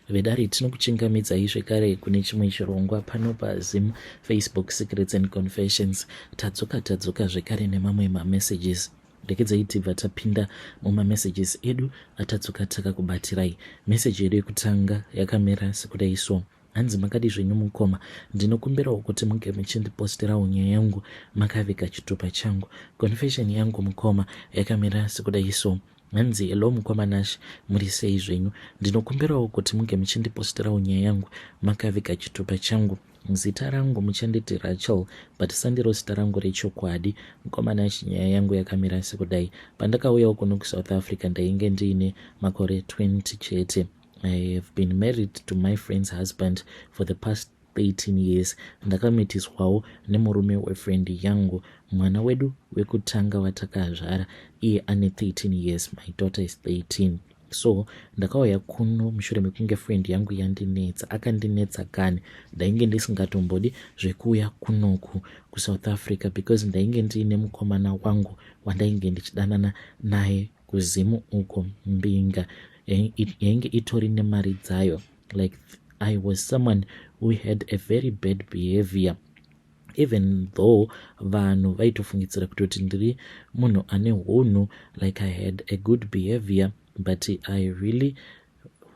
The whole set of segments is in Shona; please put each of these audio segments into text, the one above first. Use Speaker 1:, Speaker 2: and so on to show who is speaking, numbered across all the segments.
Speaker 1: vedare tinokuchingamidzai zvekare kune chimwe chirongwa pano paZim Facebook Secrets and Confessions. Tadzoka zvekare nemamwe mamessages. Ndekedzai tibva tapinda mumamessages edu atadzoka takakubatirai. Message yedu yekutanga yakamira sekudai so: hanzi makadi zvenyu mukoma, ndinokumbirawo kuti munge muchindiposterawo nyaya yangu makavika chitupa changu. Confession yangu mukoma yakamira sekudai so: hanzi hello mukoma Nash, muri sei zvenyu? Ndinokumbirawo kuti munge muchindiposterawo nyaya yangu makavika chitupa changu. Zita rangu muchanditi Rachel, but sandiro zita rangu rechokwadi. Mukoma Nash, nyaya yangu yakamira sekudai: pandakauyawo kuno kuSouth Africa ndainge ndiine makore 20 chete. I have been married to my friend's husband for the past 13 years. Ndakamitiswawo nemurume wefriend yangu. Mwana wedu wekutanga watakazvara iye ane 13 years. My daughter is 13. So ndakauya kuno mushure mekunge friend yangu yandinetsa, akandinetsa kani. Ndainge ndisingatombodi zvekuuya kunoku kuSouth Africa because ndainge ndiine mukomana wangu wandainge ndichidanana naye kuzimu uko Mbinga. Yainge itori nemari dzayo. Like I was someone who had a very bad behavior, even though vanhu vaitofungidzira kuti ndiri munhu ane hunhu. Like I had a good behavior, but I really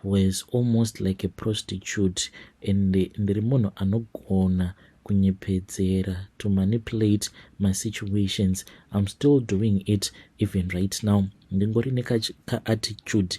Speaker 1: was almost like a prostitute, and ndiri munhu anogona kunyepedzera, to manipulate my situations. I'm still doing it even right now. Ndingori neka-attitude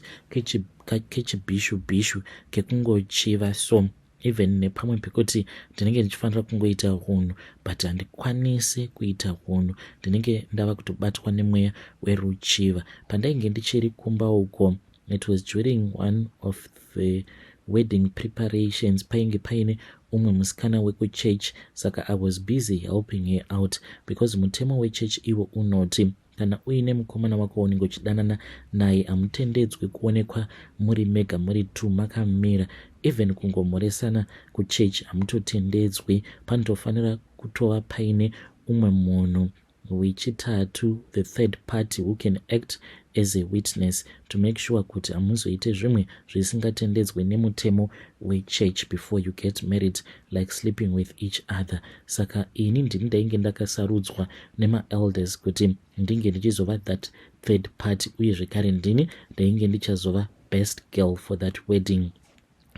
Speaker 1: kechibhishu kekungochiva, so even nepamwe pekuti ndinenge ndichifanira kungoita hunhu but handikwanisi kuita hunhu, ndinenge ndava kutobatwa nemweya weruchiva. Pandainge ndichiri kumba uko, it was during one of the wedding preparations. Painge paine umwe musikana wekuchurch, saka I was busy helping her out because mutemo wechurch iwo unoti kana uine mukomana wako unenge uchidanana naye hamutendedzwi kuonekwa muri mega muri two makamira. Even kungomoresana kuchurch hamutotendedzwi, panotofanira kutova paine umwe munhu wechitatu, the third party, who can act as a witness to make sure kuti hamuzoite zvimwe zvisingatendedzwe nemutemo wechurch before you get married, like sleeping with each other. Saka ini ndini ndainge ndakasarudzwa nema-elders kuti ndinge ndichizova that third party, uye zvekare ndini ndainge ndichazova best girl for that wedding.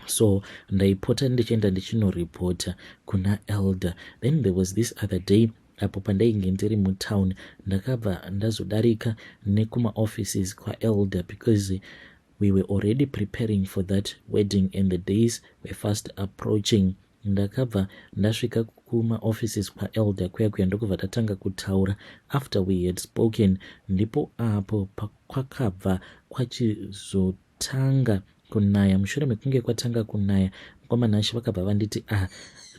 Speaker 1: So ndaipota ndichienda ndichinoripota kuna elder. Then there was this other day apo pandainge ndiri mutown, ndakabva ndazodarika nekuma offices kwaelder because we were already preparing for that wedding and the days were fast approaching. Ndakabva ndasvika kuma offices kwaelder kuya ndokubva tatanga kutaura. After we had spoken, ndipo apo kwakabva kwachizotanga kunaya. Mushure mekunge kwatanga kunaya, mukoma Nash vakabva vanditi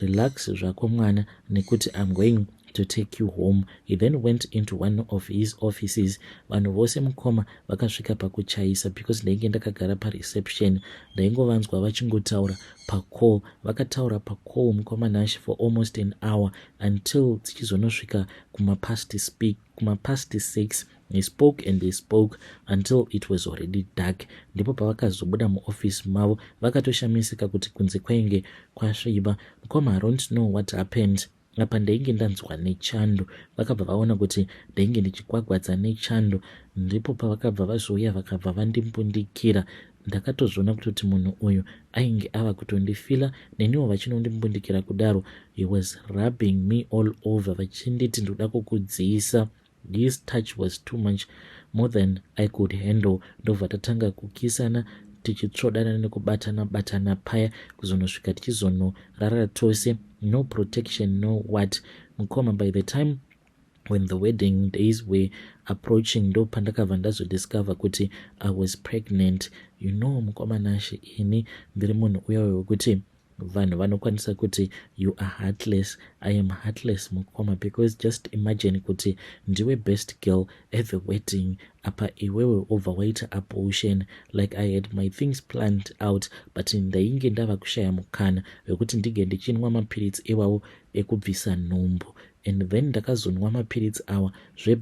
Speaker 1: relax zvako mwana, nekuti I'm going to take you home. He then went into one of his offices. Vanhu vose mukoma vakasvika pakuchaisa because ndainge ndakagara pareception. Ndaingovanzwa vachingotaura pacall. Vakataura pacall mukoma Nash for almost an hour until tichizonosvika kuma past 6. They spoke and they spoke until it was already dark. Ndipo pavakazobuda muoffice mavo vakatoshamisika kuti kunze kwainge kwasviba. Mukoma, I don't know what happened. Apa ndainge ndanzwa nechando, vakabva vaona kuti ndainge ndichikwagwadza nechando. Ndipo pavakabva vazouya vakabva vandimbundikira. Ndakatozviona kuti munhu uyu ainge ava kutondifila, neniwo vachinondimbundikira kudaro. He was rubbing me all over, vachinditi ndoda kukudziisa. This touch was too much, more than I could handle. Ndobva tatanga kukisana, tichitsvodana nekubatana paya kuzonosvika tichizonorara tose. No protection, no what. Mukoma, by the time when the wedding days were approaching, ndo pandakabva ndazodiscover kuti I was pregnant. You know, mukoma Nash, ini ndiri munhu uya wekuti vanhu vanokwanisa kuti you are heartless. I am heartless mukoma, because just imagine kuti ndiwe best girl at the wedding, apa iwewe overweight abortion. Like I had my things planned out, but ndainge ndava kushaya mukana wekuti ndige ndichinwa mapiritsi iwawo ekubvisa nhumbu. And then ndakazonwa mapiritsi awa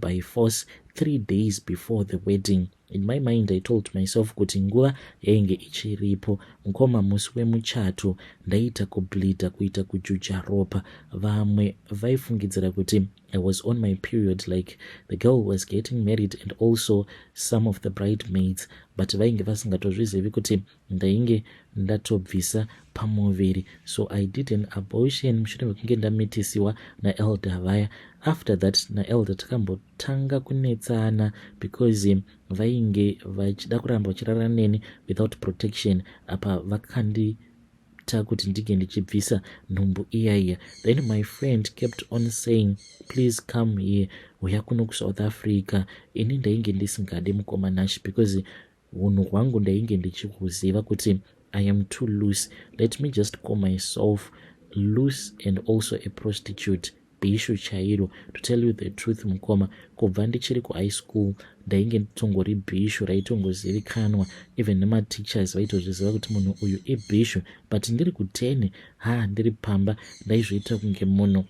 Speaker 1: by force 3 days before the wedding. in my mind I told myself kuti nguva yainge ichiripo. Mukoma musi wemuchato ndaita kubleeda, kuita kujuja ropa. Vamwe vaifungidzira kuti I was on my period, like the girl was getting married and also some of the bridesmaids, but vainge vasingatozvizivi kuti ndainge ndatobvisa pamuviri. So I did an abortion mushure mekunge ndamitisiwa naelder vaya. After that naelder takambotanga kunetsana because vainge vachida kuramba vachirara neni without protection. Apa vakandita kuti ndige ndichibvisa nhumbu iya. Then my friend kept on saying, please come here, uya kuno kuSouth Africa. Ini ndainge ndisingade mukomanashi because unhu hwangu ndainge ndichikuziva kuti I am too loose. Let me just call myself loose and also a prostitute. Bishu chairo. To tell you the truth mukoma, kubva ndichiri ku high school ndainge nditongori bishu raitongozivikanwa, even nema teachers vaitozviziva kuti munhu uyu ibishu. But ndiri ku 10 ndiri pamba ndaizviita kunge munhu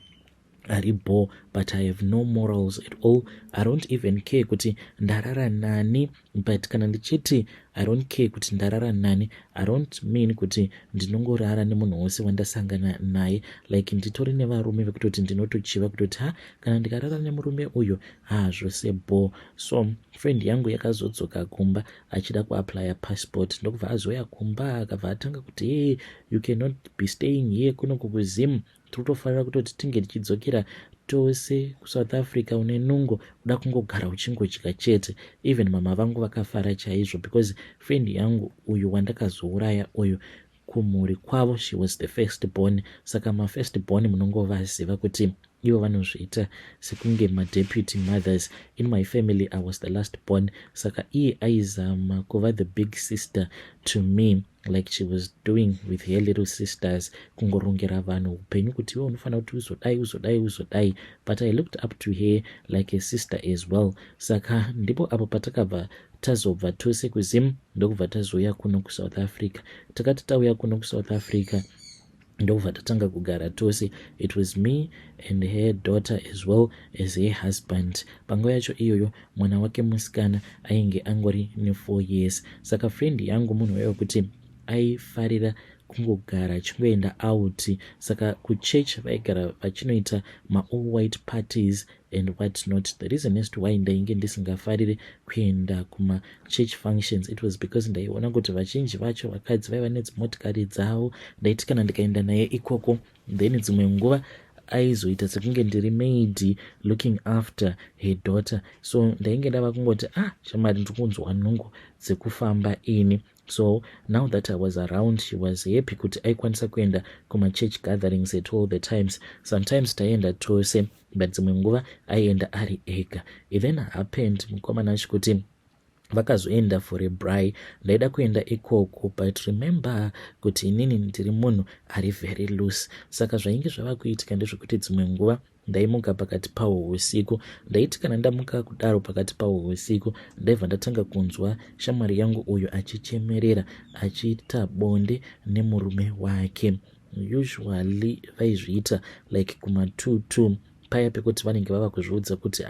Speaker 1: ari bo, but I have no morals at all. I don't even care kuti ndarara nani. But kana ndichiti I don't care kuti ndarara nani, I don't mean kuti ndinongorara nemunhu wose wandasangana naye. Like nditori nevarume vekutoti ndinotochiva kutoti kana ndikarara nemurume uyu zvose bo. So friend yangu yakazodzoka kumba achida kuapply passport. Ndokubva azoya kumba akabva atanga kuti hey, you cannot be staying here kuno kukuzimu. Totofanira kutoti tinge tichidzokera tose kuSouth Africa une nungo, kuda kungogara uchingodya chete. Even mama vangu vakafara chaizvo because friend yangu uyu wandakazouraya uyu kumhuri kwavo she was the first born. Saka ma first born munongovaziva kuti ivo vanozviita sekunge ma-deputy mothers. In my family I was the last born. Saka iye aizama kuva the big sister to me, like she was doing with her little sisters, kungorongera vanhu upenyu kuti iwe unofanira kuti uzodai. But I looked up to her like a sister as well. Saka ndipo apo patakabva tazobva tose kuzimu ndokubva tazouya kuno kuSouth Africa. Takati tauya kuno kuSouth Africa ndokubva tatanga kugara tose. It was me and her daughter as well as her husband. Panguva yacho iyoyo mwana wake musikana ainge angori ne4 years. Saka friend yangu munhu wewe kuti aifarira kungogara achingoenda out. Saka kuchurch vaigara vachinoita ma-all white parties and what not. The reason as to why ndainge ndisingafarire kuenda kuma church functions, it was because ndaiona kuti vazhinji vacho vakadzi vaiva nedzimotikari dzavo. Ndaiti kana ndikaenda naye ikoko then dzimwe nguva aizoita sekunge ndiri maid looking after her daughter. So ndainge ndava kungoti shamari ndikunzwa nhungu dzekufamba ini. So now that I was around, she was happy kuti aikwanisa kuenda kuma church gatherings at all the times. Sometimes taienda tose, but dzimwe nguva aienda ari ega. It then happened mukomana acho kuti vakazoenda for a braai. Ndaida kuenda ikoko, but remember kuti inini ndiri munhu ari very loose. Saka zvainge zvava kuitika ndezvekuti dzimwe nguva ndaimuka pakati pahwo usiku. Ndaiti kana ndamuka kudaro pakati pahwo usiku ndaibva ndatanga kunzwa shamwari yangu uyu achichemerera achiita bonde nemurume wake. Usually vaizviita like kuma 2-2 paya pekuti vanenge vava kuzviudza kuti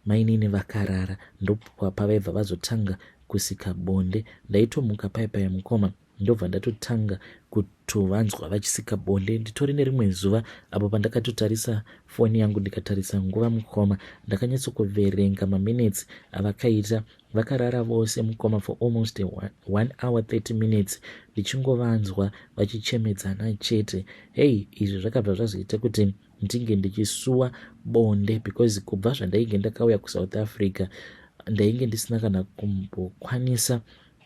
Speaker 1: mainini vakarara, ndopa pavaibva vazotanga kusika bonde. Ndaitomuka paya mukoma ndobva ndatotanga kutovanzwa vachisika bonde. Nditori nerimwe zuva apo pandakatotarisa foni yangu ndikatarisa nguva mukoma, ndakanyatsokuverenga maminutes avakaita. Vakarara vose mukoma for almost 1 hour 30 minutes ndichingovanzwa vachichemedzana chete. Hey, izvi zvakabva zvazoita kuti ndinge ndichisuwa bonde because kubva zvandainge ndakauya kuSouth Africa ndainge ndisina kana kumbokwanisa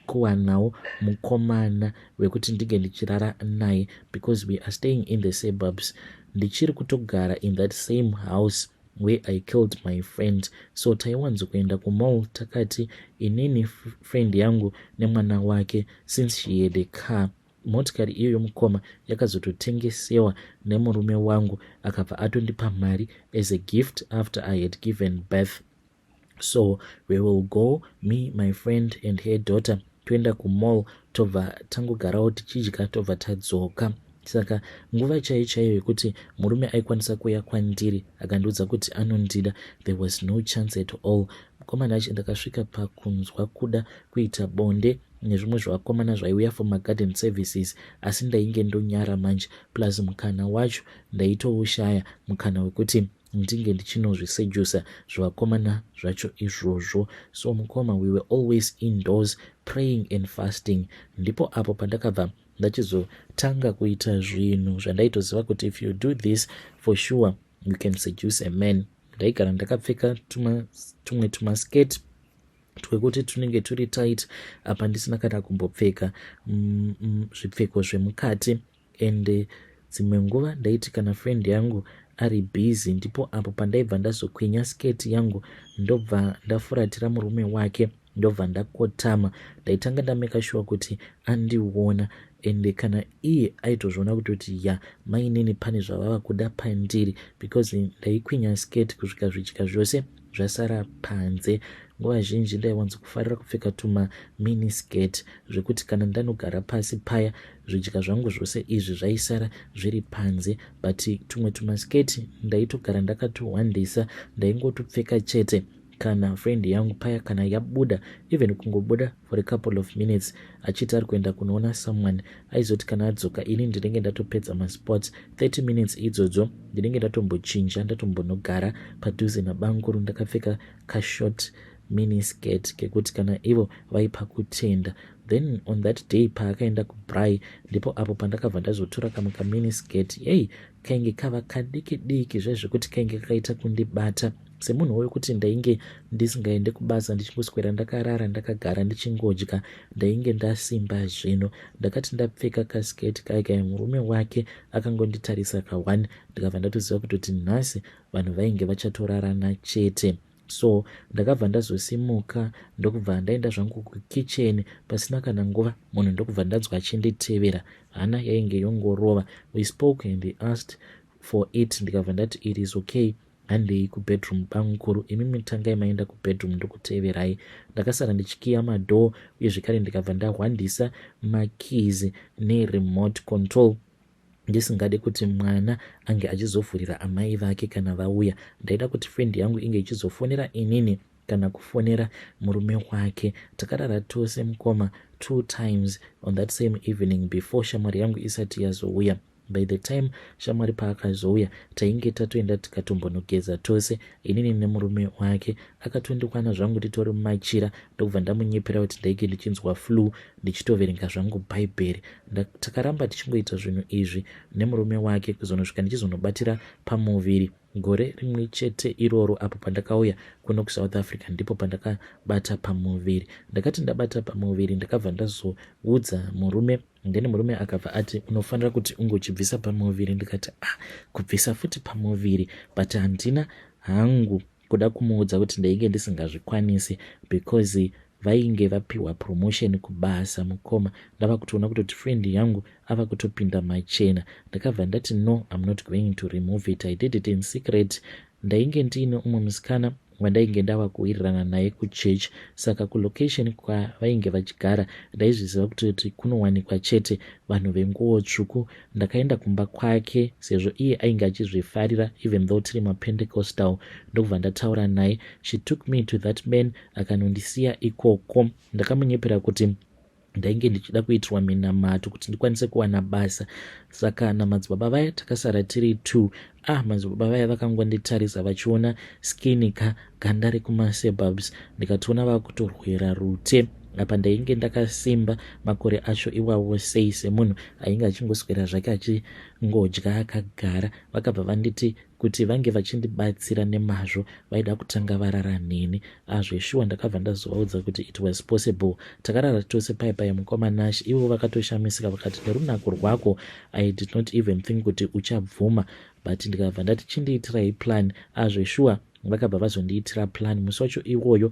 Speaker 1: kuwanawo mukomana wekuti ndinge ndichirara naye because we are staying in the suburbs. Ndichiri kutogara in that same house where I killed my friend. So taiwanzo kuenda kumall takati inini friend yangu nemwana wake, since she had a car. Motikari iyo mukoma yakazototengesewa nemurume wangu akabva atondipa mari as a gift after I had given birth. So we will go, me, my friend and her daughter, toenda kumall tobva tangogarawo tichidya tobva tadzoka. Saka nguva chaiyo yekuti murume aikwanisa kuuya kwandiri akandiudza kuti anondida, there was no chance at all. mukomana acho ndakasvika pakunzwa kuda kuita bonde nezvimwe zvevakomana zvaiuya for magarden services, asi ndainge ndonyara manje, plus mukana wacho ndaitoushaya mukana wekuti ndinge ndichinozvisejusa zvevakomana zvacho izvozvo. So mukoma, we were always indoors praying and fasting. Ndipo apo pandakabva ndachizotanga kuita zvinhu zvandaitoziva kuti if you do this for sure you can seduce a man. Ndaigara ndakapfeka tumwe tumasketi twekuti tunenge turi tight, apa ndisina kana kumbopfeka zvipfeko zvemukati. And dzimwe nguva ndaiti kana friend yangu ari busy, ndipo apo pandaibva ndazokwinya sketi yangu ndobva ndafuratira murume wake, ndobva ndakotama, ndaitanga ndameka sure kuti andiona. And kana iye aitozviona kuti ya mainini pane zvavava kuda pandiri, because ndaikwinya sketi kusvika zvichika zvose zvasara panze. Nguva zhinji ndaiwanza kufarira kupfeka tuma mini skirt zvekuti kana ndanogara pasi paya zvidya zvangu zvose izvi zvaisara zviri panze, but tumwe tumasketi ndaitogara ndakatuhwandisa, ndaingotupfeka chete kana friend yangu paya kana yabuda, even kungobuda for a couple of minutes achiti ari kuenda kunoona someone, aizoti kana adzoka ini ndinenge ndatopedza masports 30 minutes idzodzo ndinenge ndatombochinja ndatombonogara padhuze nabanguru ndakapfeka kashort mini skirt kekuti kana ivo vaipa kutenda. Then on that day paakaenda kubrai, ndipo apo pandakabva ndazotora kamwe kamini skirt, kainge kava kadiki diki zvezvekuti kainge kakaita kundibata semunhu wekuti ndainge ndisingaende kubasa ndichingoswera ndakarara ndakagara ndichingodya, ndainge ndasimba zvino. Ndakati ndapfeka kasketi kaya murume wake akangonditarisa ka1, ndikabva ndatoziva kutoti nhasi vanhu vainge vachatorarana chete. So ndakabva ndazosimuka ndokubva ndaenda zvangu kukicheni pasina kana nguva, munhu ndokubva ndanzwa achinditevera, hana yainge yongorova. We spoke and he asked for it, ndikabva ndati it is okay, handei kubedroom banguru, imi mitangai maenda kubedroom ndokuteverai. Ndakasara ndichikiya madhoo uye zvekare ndikabva ndahwandisa makizi neremote control, ndisingade kuti mwana ange achizovhurira amai vake kana vauya. Ndaida kuti friend yangu inge ichizofonera inini kana kufonera murume wake. Takarara tose mukoma 2 times on that same evening before shamwari yangu isati yazouya. By the time shamwari paakazouya tainge tatoenda tikatombonogeza tose, inini nemurume wake. Akatondikwana zvangu titori mumachira, ndokubva ndamunyepera kuti ndaike ndichinzwa flu ndichitoverenga zvangu bhaibheri. Takaramba tichingoita zvinhu izvi nemurume wake kuzonosvika ndichizonobatira pamuviri gore rimwe chete iroro. Apo pandakauya kuno kuSouth Africa ndipo pandakabata pamuviri. Ndakati ndabata pamuviri ndakabva ndazoudza murume, ndeni murume akabva ati unofanira kuti ungochibvisa pamuviri. Ndikati kubvisa futi pamuviri, but handina hangu kuda kumuudza kuti ndainge ndisingazvikwanisi because vainge vapiwa promotion kubasa mukoma. Ndava kutoona kuti friend yangu ava kutopinda machena. Ndakabva ndati no, I'm not going to remove it, I did it in secret. Ndainge ndine umwe musikana wandainge ndava kuwirirana naye kuchurch, saka kulocation kwavainge vachigara ndaizviziva kuti kunowanikwa chete vanhu venguo tsvuku. Ndakaenda kumba kwake sezvo iye ainge achizvifarira, even though tiri maPentecostal. Ndokubva ndataura naye, she took me to that man, akanondisiya ikoko. Ndakamunyepera kuti ndainge ndichida kuitirwa minamato kuti ndikwanise kuwana basa, saka namadzibaba vaya takasara tiri 2. Madzibaba vaya vakangonditarisa vachiona skini ganda rekumaSuburbs, ndikatoona vakutorwera rute. Apa ndainge ndakasimba makore acho iwawo sei, semunhu ainge achingoswera zvake achingodya akagara. Vakabva vanditi kuti vange vachindibatsira nemazvo, vaida kutanga varara neni. Zveshuwa ndakabva ndazovaudza kuti it was possible. Takarara tose paya mukomanashi, ivo vakatoshamisika vakati nerunako rwako I did not even think kuti uchabvuma, but ndikabva ndati chindiitirai plan. Zveshuwa vakabva vazondiitira plan. Musi wacho iwoyo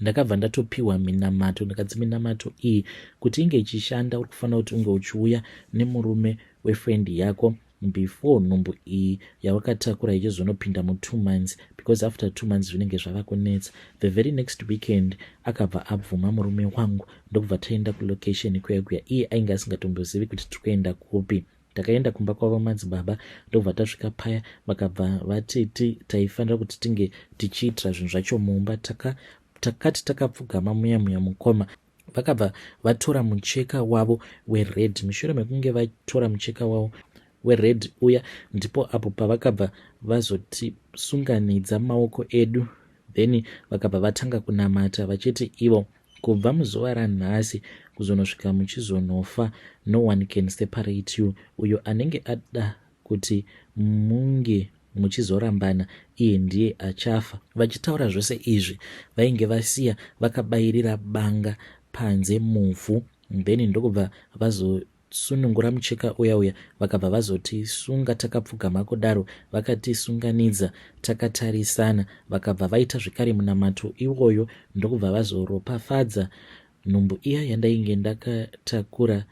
Speaker 1: ndakabva ndatopiwa minamato. Ndakadzi minamato iyi kuti inge ichishanda, uri kufanira kuti unge uchiuya nemurume wefriend yako before nhumbu iyi yawakatakura ichizonopinda mu2 months, because after 2 months zvinenge zvava kunetsa. The very next weekend akabva abvuma murume wangu, ndokubva taenda kulocation kuya. Iye ainge asingatombozivi kuti tikuenda kupi. Takaenda kumba kwavo madzibaba, ndobva tasvika paya vakabva vatiti taifanira kuti tinge tichiitira zvinhu zvacho mumba. takati takapfugama muya mukoma vakabva vatora mucheka wavo wered. Mushure mekunge vatora mucheka wavo wered uya ndipo apo pavakabva vazotisunganidza maoko edu, then vakabva vatanga kunamata vachiti ivo kubva muzuva ranhasi kuzonosvika muchizonofa, no one can separate you. Uyo anenge ada kuti munge muchizorambana iye ndiye achafa. Vachitaura zvose izvi vainge vasiya vakabayirira banga panze muvhu, then ndokubva vazosunungura mucheka uya vakabva vazotisunga takapfugama kudaro, vakatisunganidza takatarisana, vakabva vaita zvikari munamato iwoyo ndokubva vazoropafadza nhumbu iya yandainge ndakatakura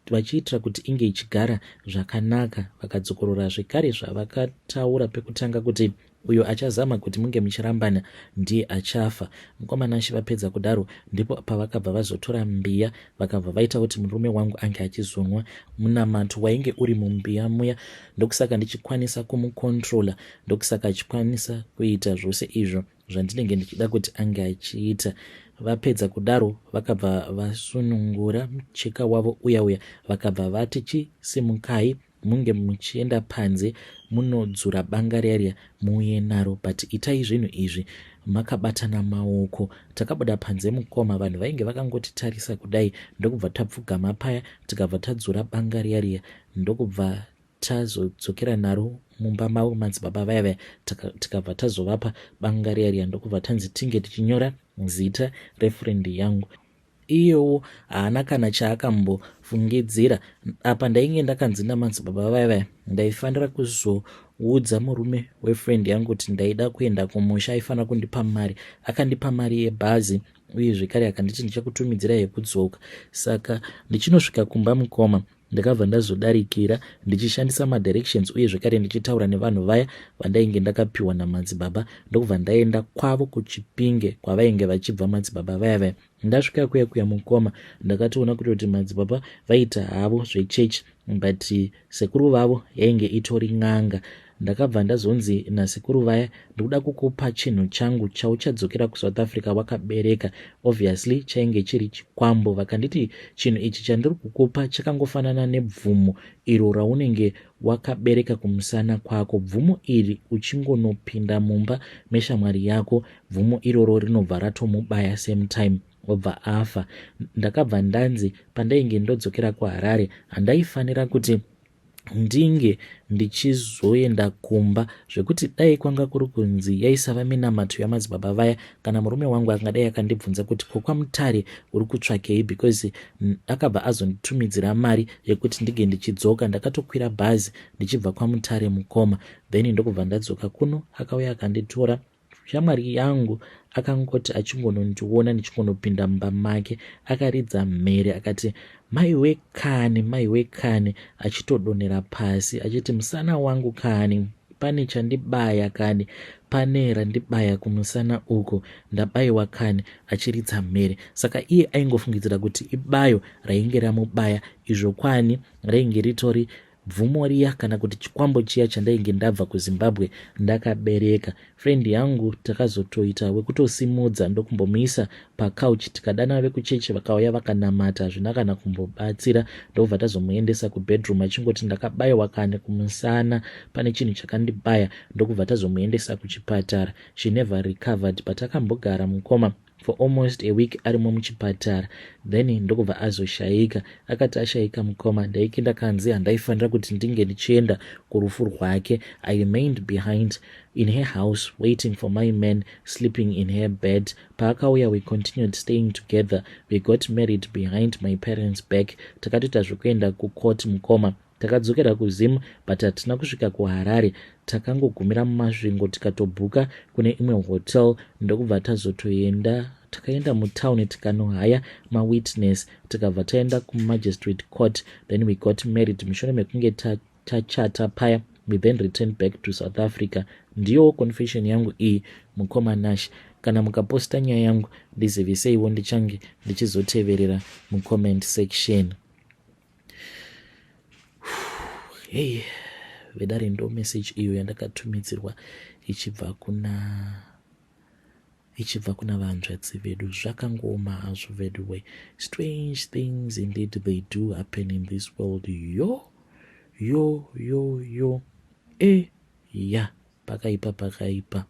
Speaker 1: vachiitira kuti inge ichigara zvakanaka. Vakadzokorora zvekare zvavakataura pekutanga kuti uyo achazama kuti munge muchirambana ndiye achafa. Mukomana vapedza kudaro ndipo pavakabva vazotora mbiya vakabva vaita kuti murume wangu ange achizonwa munamato wainge uri mumbiya muya, ndokusaka ndichikwanisa kumukontrola, ndokusaka achikwanisa kuita zvose izvo zvandinenge ndichida kuti ange achiita. Vapedza kudaro vakabva vasunungura mucheka wavo uya vakabva vati chisimukai munge muchienda panze munodzura banga riya muuye naro, but itai zvinhu izvi makabatana maoko. Takabuda panze mukoma, vanhu vainge vakangotitarisa kudai, ndokubva tapfugama paya tikabva tadzura banga riya ndokubva tazodzokera naro mumba mavo madzibaba vaya tikabva tazovapa banga riya ndokubva tanzi tinge tichinyora zita refrendi yangu. Iyewo haana kana chaakambofungidzira. Apa ndainge ndakanzi namadzibaba vaya ndaifanira kuzoudza murume wefrendi yangu kuti ndaida kuenda kumusha, aifanira kundipa mari. Akandipa mari yebhazi uye zvekare akanditi ndichakutumidzira yekudzoka. Saka ndichinosvika kumba mukoma ndakabva ndazodarikira ndichishandisa madirections uye zvekare ndichitaura nevanhu vaya vandainge ndakapiwa namadzibaba, ndokubva ndaenda kwavo kuchipinge kwavainge vachibva madzibaba vaya. Ndasvika kuya mukoma ndakatoona kuti madzibaba vaita havo zvechechi, but sekuru vavo yainge itori n'anga. Ndakabva ndazonzi nasekuru vaya, ndikuda kukupa chinhu changu chauchadzokera kuSouth Africa wakabereka. Obviously chainge chiri chikwambo. Vakanditi chinhu ichi chandiri kukupa chakangofanana nebvumo iro raunenge wakabereka kumusana kwako. Bvumo iri uchingonopinda mumba meshamwari yako, bvumo iroro rinobva ratomubaya same time obva afa. Ndakabva ndanzi pandainge ndodzokera kuHarare handaifanira kuti ndinge ndichizoenda kumba, zvekuti dai kwanga kuri kunzi yaisava minamato yamadzibaba vaya, kana murume wangu angadai akandibvunza kuti kokwamutare uri kutsvakei, because akabva azonditumidzira mari yekuti ndige ndichidzoka. Ndakatokwira bhazi ndichibva kwamutare mukoma, then ndokubva ndadzoka kuno. Akauya akanditora. Shamwari yangu akangoti achingonondiona ndichingonopinda mumba make akaridza mhere akati, maiwe kane, achitodonhera pasi achiti, musana wangu kani, pane chandibaya kani, pane randibaya kumusana uko, ndabayiwa kani, achiridza mhere. Saka iye aingofungidzira kuti ibayo rainge ramubaya, izvo kwani rainge ritori bvumo riya kana kuti chikwambo chiya chandainge ndabva kuZimbabwe ndakabereka. Frendi yangu takazotoita wekutosimudza ndokumbomuisa pakauchi, tikadana vekuchechi vakauya vakanamata, hazvina kana kumbobatsira. Ndobva tazomuendesa kubedroom achingoti ndakabayiwa kane kumusana, pane chinhu chakandibaya. Ndokubva tazomuendesa kuchipatara. She never recovered. Patakambogara mukoma for almost a week arimo muchipatara, then ndokubva azoshaika. Akati ashaika mukoma, ndaike ndakanzi handaifanira kuti ndinge ndichienda kurufu rwake. I remained behind in her house waiting for my man sleeping in her bed. Paakauya we continued staying together. We got married behind my parents' back. Takatoita zvekuenda kucourt mukoma. Takadzokera kuZim, but hatina kusvika kuHarare. Takangogumira mumasvingo tikatobhuka kune imwe hotel. Ndokubva tazotoenda, takaenda mutauni tikanohaya mawitness, tikabva taenda kumagistrate court, then we got married. Mushure mekunge tachata paya, we then returned back to South Africa. Ndiyo confession yangu iyi mukoma Nash. Kana mukaposta nyaya yangu ndiziviseiwo ndichange ndichizoteverera mucomment section. Hey, vedare ndo message iyo yandakatumidzirwa ichibva kuna ichibva kuna vanzvadzi vedu. Zvakangoma hazvo vedu we. Strange things indeed they do happen in this world. Yo. Ya, pakaipa.